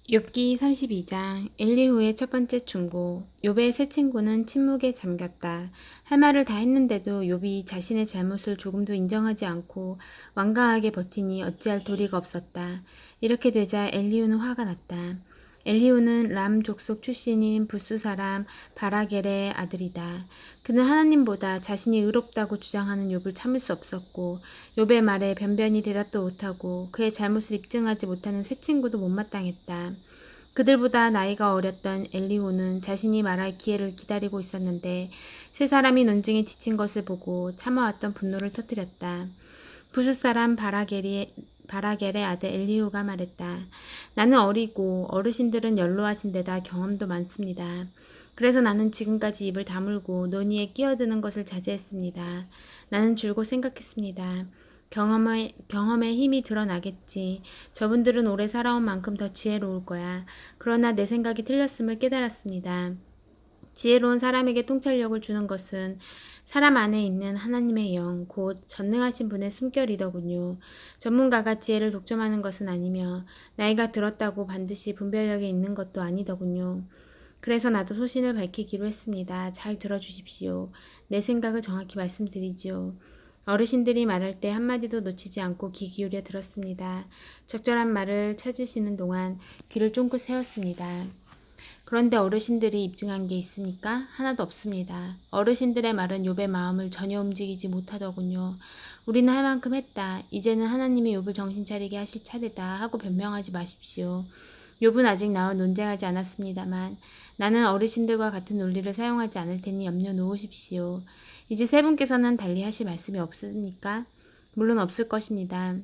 욥기 32장 엘리후의 첫 번째 충고. 욥의 세 친구는 침묵에 잠겼다. 할 말을 다 했는데도 욥이 자신의 잘못을 조금도 인정하지 않고 완강하게 버티니 어찌할 도리가 없었다. 이렇게 되자 엘리후는 화가 났다. 엘리후는 람 족속 출신인 부스 사람 바라겔의 아들이다. 그는 하나님보다 자신이 의롭다고 주장하는 욥을 참을 수 없었고 욥의 말에 변변히 대답도 못하고 그의 잘못을 입증하지 못하는 세 친구도 못마땅했다. 그들보다 나이가 어렸던 엘리후는 자신이 말할 기회를 기다리고 있었는데 세 사람이 논쟁에 지친 것을 보고 참아왔던 분노를 터뜨렸다. 부스 사람 바라겔의 아들 엘리후가 말했다. 나는 어리고 어르신들은 연로하신 데다 경험도 많습니다. 그래서 나는 지금까지 입을 다물고 논의에 끼어드는 것을 자제했습니다. 나는 줄곧 생각했습니다. 경험의 힘이 드러나겠지. 저분들은 오래 살아온 만큼 더 지혜로울 거야. 그러나 내 생각이 틀렸음을 깨달았습니다. 지혜로운 사람에게 통찰력을 주는 것은 사람 안에 있는 하나님의 영, 곧 전능하신 분의 숨결이더군요. 전문가가 지혜를 독점하는 것은 아니며 나이가 들었다고 반드시 분별력이 있는 것도 아니더군요. 그래서 나도 소신을 밝히기로 했습니다. 잘 들어주십시오. 내 생각을 정확히 말씀드리지요. 어르신들이 말할 때 한마디도 놓치지 않고 귀 기울여 들었습니다. 적절한 말을 찾으시는 동안 귀를 쫑긋 세웠습니다. 그런데 어르신들이 입증한 게 있습니까? 하나도 없습니다. 어르신들의 말은 욥의 마음을 전혀 움직이지 못하더군요. 우리는 할 만큼 했다. 이제는 하나님이 욥을 정신 차리게 하실 차례다 하고 변명하지 마십시오. 욥은 아직 나와 논쟁하지 않았습니다만 나는 어르신들과 같은 논리를 사용하지 않을 테니 염려 놓으십시오. 이제 세 분께서는 달리 하실 말씀이 없습니까? 물론 없을 것입니다.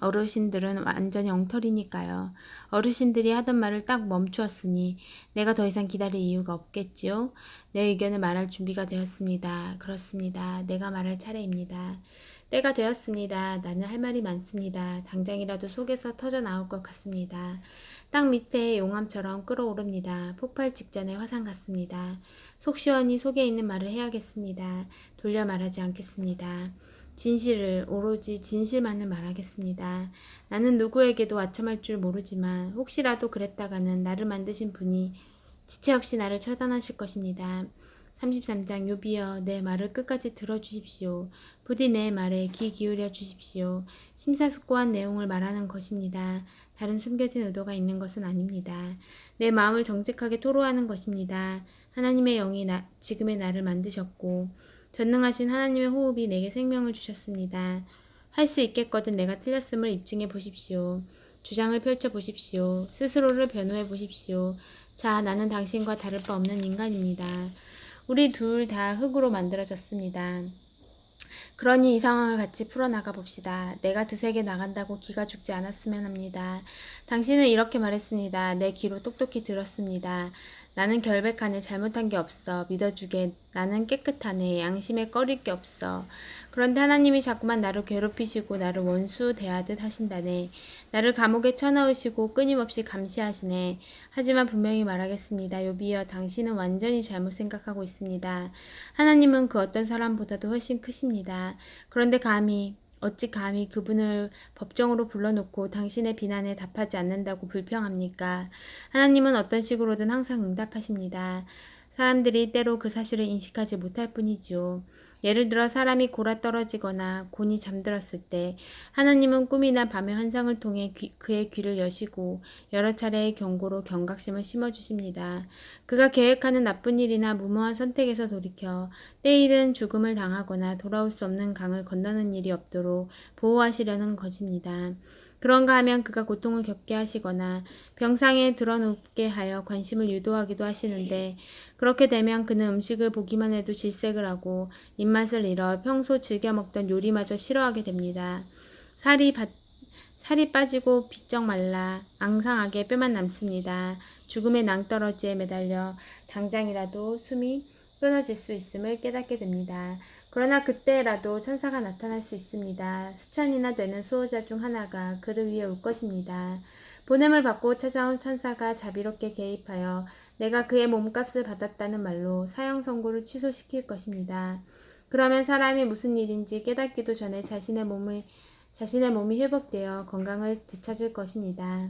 어르신들은 완전히 엉터리니까요. 어르신들이 하던 말을 딱 멈추었으니 내가 더 이상 기다릴 이유가 없겠지요. 내 의견을 말할 준비가 되었습니다. 그렇습니다. 내가 말할 차례입니다. 때가 되었습니다. 나는 할 말이 많습니다. 당장이라도 속에서 터져 나올 것 같습니다. 땅 밑에 용암처럼 끓어오릅니다. 폭발 직전의 화산 같습니다. 속 시원히 속에 있는 말을 해야겠습니다. 돌려 말하지 않겠습니다. 진실을, 오로지 진실만을 말하겠습니다. 나는 누구에게도 아첨할 줄 모르지만 혹시라도 그랬다가는 나를 만드신 분이 지체 없이 나를 처단하실 것입니다. 33장. 욥이여, 내 말을 끝까지 들어주십시오. 부디 내 말에 귀 기울여 주십시오. 심사숙고한 내용을 말하는 것입니다. 다른 숨겨진 의도가 있는 것은 아닙니다. 내 마음을 정직하게 토로하는 것입니다. 하나님의 영이 지금의 나를 만드셨고 전능하신 하나님의 호흡이 내게 생명을 주셨습니다. 할 수 있겠거든 내가 틀렸음을 입증해 보십시오. 주장을 펼쳐 보십시오. 스스로를 변호해 보십시오. 자, 나는 당신과 다를 바 없는 인간입니다. 우리 둘 다 흙으로 만들어졌습니다. 그러니 이 상황을 같이 풀어나가 봅시다. 내가 드세게 나간다고 기가 죽지 않았으면 합니다. 당신은 이렇게 말했습니다. 내 귀로 똑똑히 들었습니다. 나는 결백하네. 잘못한 게 없어. 믿어주게. 나는 깨끗하네. 양심에 꺼릴 게 없어. 그런데 하나님이 자꾸만 나를 괴롭히시고 나를 원수 대하듯 하신다네. 나를 감옥에 쳐넣으시고 끊임없이 감시하시네. 하지만 분명히 말하겠습니다. 욥이여, 당신은 완전히 잘못 생각하고 있습니다. 하나님은 그 어떤 사람보다도 훨씬 크십니다. 그런데 어찌 감히 그분을 법정으로 불러놓고 당신의 비난에 답하지 않는다고 불평합니까? 하나님은 어떤 식으로든 항상 응답하십니다. 사람들이 때로 그 사실을 인식하지 못할 뿐이죠. 예를 들어 사람이 골아떨어지거나 곤히 잠들었을 때 하나님은 꿈이나 밤의 환상을 통해 그의 귀를 여시고 여러 차례의 경고로 경각심을 심어주십니다. 그가 계획하는 나쁜 일이나 무모한 선택에서 돌이켜 때일은 죽음을 당하거나 돌아올 수 없는 강을 건너는 일이 없도록 보호하시려는 것입니다. 그런가 하면 그가 고통을 겪게 하시거나 병상에 드러눕게 하여 관심을 유도하기도 하시는데 그렇게 되면 그는 음식을 보기만 해도 질색을 하고 입맛을 잃어 평소 즐겨 먹던 요리마저 싫어하게 됩니다. 살이 빠지고 비쩍 말라 앙상하게 뼈만 남습니다. 죽음의 낭떠러지에 매달려 당장이라도 숨이 끊어질 수 있음을 깨닫게 됩니다. 그러나 그때라도 천사가 나타날 수 있습니다. 수천이나 되는 수호자 중 하나가 그를 위해 올 것입니다. 보냄을 받고 찾아온 천사가 자비롭게 개입하여 내가 그의 몸값을 받았다는 말로 사형 선고를 취소시킬 것입니다. 그러면 사람이 무슨 일인지 깨닫기도 전에 자신의 몸이 회복되어 건강을 되찾을 것입니다.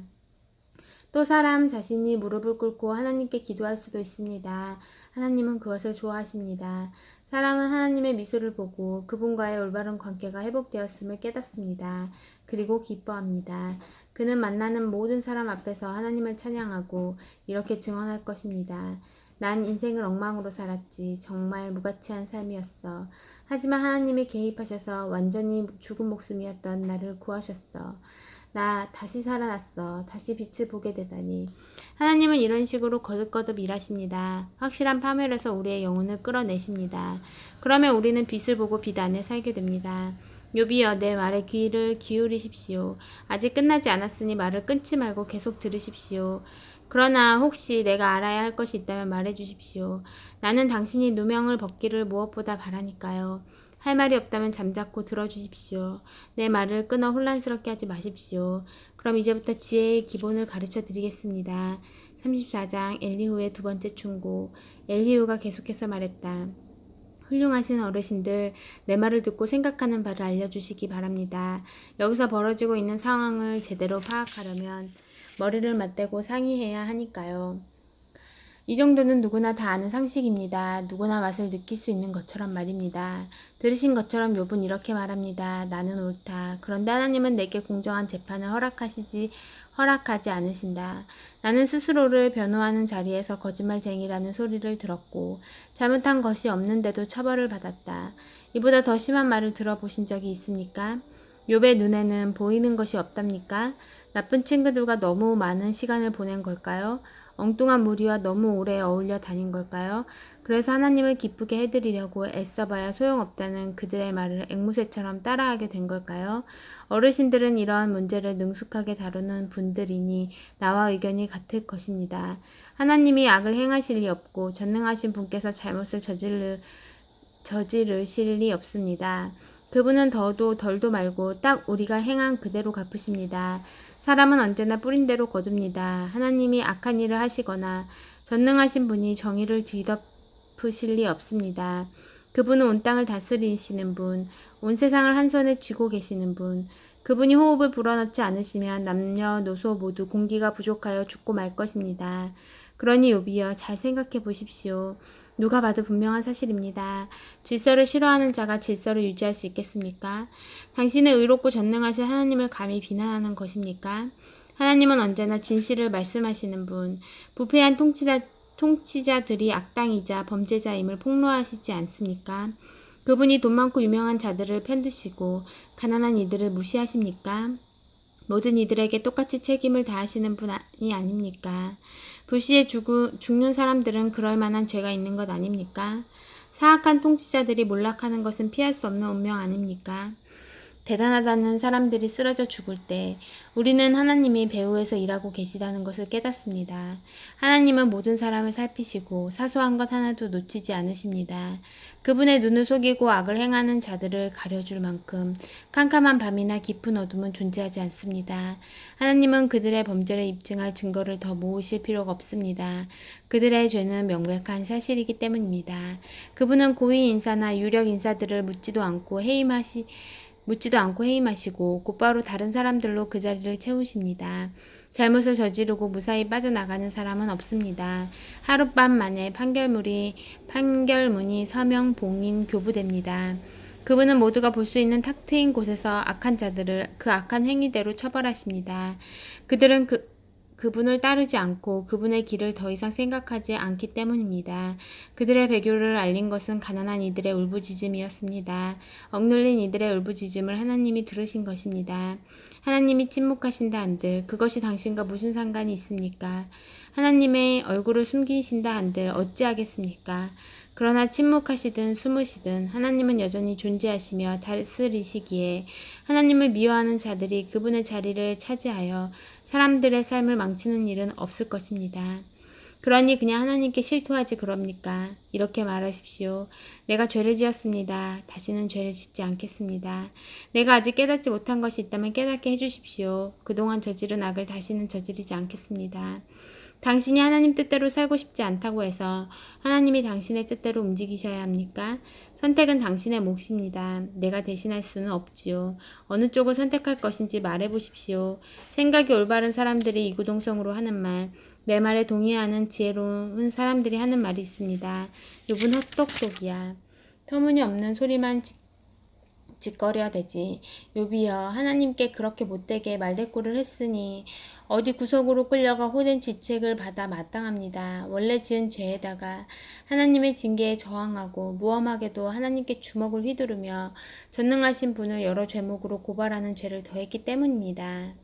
또 사람 자신이 무릎을 꿇고 하나님께 기도할 수도 있습니다. 하나님은 그것을 좋아하십니다. 사람은 하나님의 미소를 보고 그분과의 올바른 관계가 회복되었음을 깨닫습니다. 그리고 기뻐합니다. 그는 만나는 모든 사람 앞에서 하나님을 찬양하고 이렇게 증언할 것입니다. 난 인생을 엉망으로 살았지. 정말 무가치한 삶이었어. 하지만 하나님이 개입하셔서 완전히 죽은 목숨이었던 나를 구하셨어. 나 다시 살아났어. 다시 빛을 보게 되다니. 하나님은 이런 식으로 거듭거듭 일하십니다. 확실한 파멸에서 우리의 영혼을 끌어내십니다. 그러면 우리는 빛을 보고 빛 안에 살게 됩니다. 욥이여, 내 말에 귀를 기울이십시오. 아직 끝나지 않았으니 말을 끊지 말고 계속 들으십시오. 그러나 혹시 내가 알아야 할 것이 있다면 말해 주십시오. 나는 당신이 누명을 벗기를 무엇보다 바라니까요. 할 말이 없다면 잠자코 들어주십시오. 내 말을 끊어 혼란스럽게 하지 마십시오. 그럼 이제부터 지혜의 기본을 가르쳐 드리겠습니다. 34장 엘리후의 두 번째 충고. 엘리후가 계속해서 말했다. 훌륭하신 어르신들, 내 말을 듣고 생각하는 바를 알려주시기 바랍니다. 여기서 벌어지고 있는 상황을 제대로 파악하려면 머리를 맞대고 상의해야 하니까요. 이 정도는 누구나 다 아는 상식입니다. 누구나 맛을 느낄 수 있는 것처럼 말입니다. 들으신 것처럼 욥은 이렇게 말합니다. 나는 옳다. 그런데 하나님은 내게 공정한 재판을 허락하지 않으신다. 나는 스스로를 변호하는 자리에서 거짓말쟁이라는 소리를 들었고 잘못한 것이 없는데도 처벌을 받았다. 이보다 더 심한 말을 들어보신 적이 있습니까? 욥의 눈에는 보이는 것이 없답니까? 나쁜 친구들과 너무 많은 시간을 보낸 걸까요? 엉뚱한 무리와 너무 오래 어울려 다닌 걸까요? 그래서 하나님을 기쁘게 해드리려고 애써봐야 소용없다는 그들의 말을 앵무새처럼 따라하게 된 걸까요? 어르신들은 이러한 문제를 능숙하게 다루는 분들이니 나와 의견이 같을 것입니다. 하나님이 악을 행하실 리 없고 전능하신 분께서 잘못을 저지르실 리 없습니다. 그분은 더도 덜도 말고 딱 우리가 행한 그대로 갚으십니다. 사람은 언제나 뿌린 대로 거둡니다. 하나님이 악한 일을 하시거나 전능하신 분이 정의를 뒤덮으실 리 없습니다. 그분은 온 땅을 다스리시는 분, 온 세상을 한 손에 쥐고 계시는 분, 그분이 호흡을 불어넣지 않으시면 남녀노소 모두 공기가 부족하여 죽고 말 것입니다. 그러니 욥이여, 잘 생각해 보십시오. 누가 봐도 분명한 사실입니다. 질서를 싫어하는 자가 질서를 유지할 수 있겠습니까? 당신은 의롭고 전능하신 하나님을 감히 비난하는 것입니까? 하나님은 언제나 진실을 말씀하시는 분, 부패한 통치자들이 악당이자 범죄자임을 폭로하시지 않습니까? 그분이 돈 많고 유명한 자들을 편드시고 가난한 이들을 무시하십니까? 모든 이들에게 똑같이 책임을 다하시는 분이 아닙니까? 불시에 죽는 사람들은 그럴 만한 죄가 있는 것 아닙니까? 사악한 통치자들이 몰락하는 것은 피할 수 없는 운명 아닙니까? 대단하다는 사람들이 쓰러져 죽을 때 우리는 하나님이 배후에서 일하고 계시다는 것을 깨닫습니다. 하나님은 모든 사람을 살피시고 사소한 것 하나도 놓치지 않으십니다. 그분의 눈을 속이고 악을 행하는 자들을 가려줄 만큼 캄캄한 밤이나 깊은 어둠은 존재하지 않습니다. 하나님은 그들의 범죄를 입증할 증거를 더 모으실 필요가 없습니다. 그들의 죄는 명백한 사실이기 때문입니다. 그분은 고위 인사나 유력 인사들을 묻지도 않고 해임하시고 곧바로 다른 사람들로 그 자리를 채우십니다. 잘못을 저지르고 무사히 빠져나가는 사람은 없습니다. 하룻밤 만에 판결문이 서명, 봉인, 교부됩니다. 그분은 모두가 볼 수 있는 탁 트인 곳에서 악한 자들을 그 악한 행위대로 처벌하십니다. 그들은 그분을 따르지 않고 그분의 길을 더 이상 생각하지 않기 때문입니다. 그들의 배교를 알린 것은 가난한 이들의 울부짖음이었습니다. 억눌린 이들의 울부짖음을 하나님이 들으신 것입니다. 하나님이 침묵하신다 한들 그것이 당신과 무슨 상관이 있습니까? 하나님의 얼굴을 숨기신다 한들 어찌하겠습니까? 그러나 침묵하시든 숨으시든 하나님은 여전히 존재하시며 다스리시기에 하나님을 미워하는 자들이 그분의 자리를 차지하여 사람들의 삶을 망치는 일은 없을 것입니다. 그러니 그냥 하나님께 실토하지 그럽니까? 이렇게 말하십시오. 내가 죄를 지었습니다. 다시는 죄를 짓지 않겠습니다. 내가 아직 깨닫지 못한 것이 있다면 깨닫게 해주십시오. 그동안 저지른 악을 다시는 저지르지 않겠습니다. 당신이 하나님 뜻대로 살고 싶지 않다고 해서 하나님이 당신의 뜻대로 움직이셔야 합니까? 선택은 당신의 몫입니다. 내가 대신할 수는 없지요. 어느 쪽을 선택할 것인지 말해보십시오. 생각이 올바른 사람들이 이구동성으로 하는 말, 내 말에 동의하는 지혜로운 사람들이 하는 말이 있습니다. 욥은 헛똑똑이야. 터무니없는 소리만 짓거려야 되지. 욥이여, 하나님께 그렇게 못되게 말대꾸를 했으니 어디 구석으로 끌려가 호된 지책을 받아 마땅합니다. 원래 지은 죄에다가 하나님의 징계에 저항하고 무엄하게도 하나님께 주먹을 휘두르며 전능하신 분을 여러 죄목으로 고발하는 죄를 더했기 때문입니다.